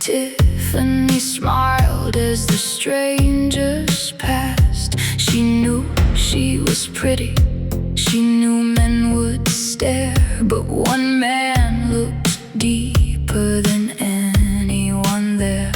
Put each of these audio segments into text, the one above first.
Tiffany smiled as the strangers passed. She knew she was pretty, she knew men would stare, but one man looked deeper than anyone there.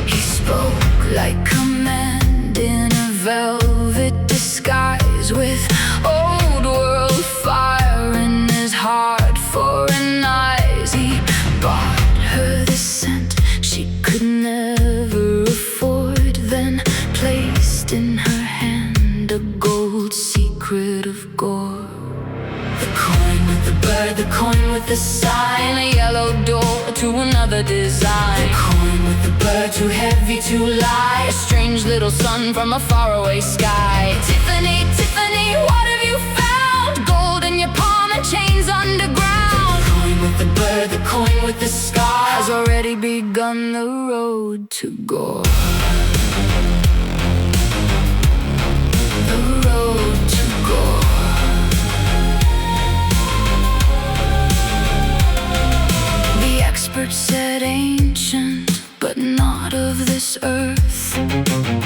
He spoke like a man in a velvet disguise, with old world fire in his hard foreign eyes. He bought her the scent she could never afford, then placed in her hand a gold secret of Gor. The coin with the bird, the coin with the sign, a yellow door to another design. The coin with the bird, too heavy to lie, a strange little sun from a faraway sky. Tiffany, Tiffany, what have you found? Gold in your palm and chains underground. The coin with the bird, the coin with the scar, has already begun the road to Gor. The road to Gor. The experts said ancient, but not of this earth,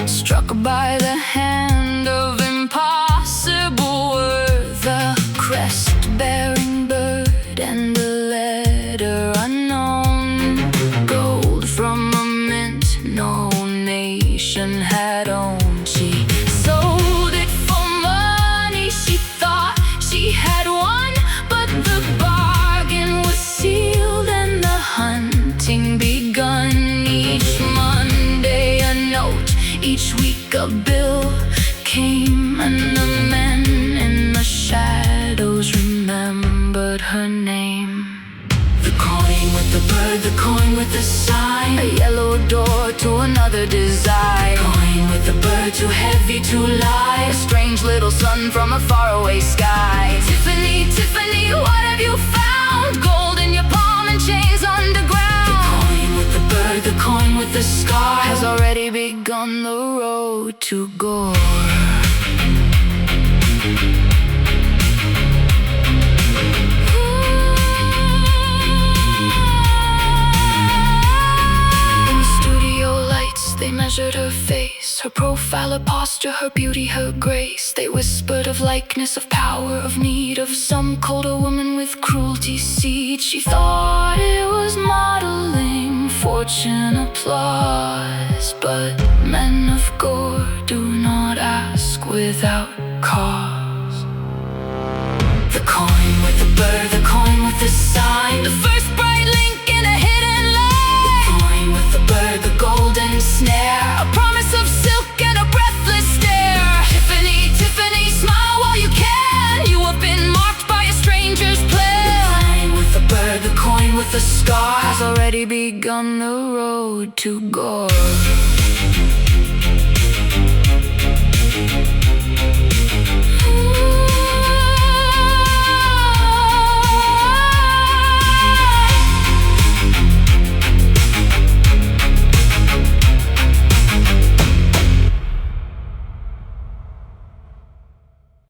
struck by the hand of impossible worth. A crest-bearing bird and a letter unknown, gold from a mint no nation had owned. She sold it for money, she thought she had won, but the bargain was sealed and the hunting begun. Each Monday a note, each week a bill came, and the men in the shadows remembered her name. The coin with the bird, the coin with the sign, a yellow door to another design. The coin with the bird, too heavy to lie, a strange little sun from a faraway sky. Tiffany, Tiffany, what have you found? Gold in your palm and chains underground. The coin with the bird, the coin with the scar, has already begun the road to Gor. They measured her face, her profile, her posture, her beauty, her grace. They whispered of likeness, of power, of need, of some colder woman with cruelty's seed. She thought it was modeling fortune applause, but men of Gor do not ask without cause. The coin with the bird, the coin with the sign, the first bright link in a hidden line. The coin with the bird, the golden snare, a promise of silk and a breathless stare. Tiffany, Tiffany, smile while you can, you have been marked by a stranger's plan. The coin with the bird, the coin with the scar, has already begun the road to Gor.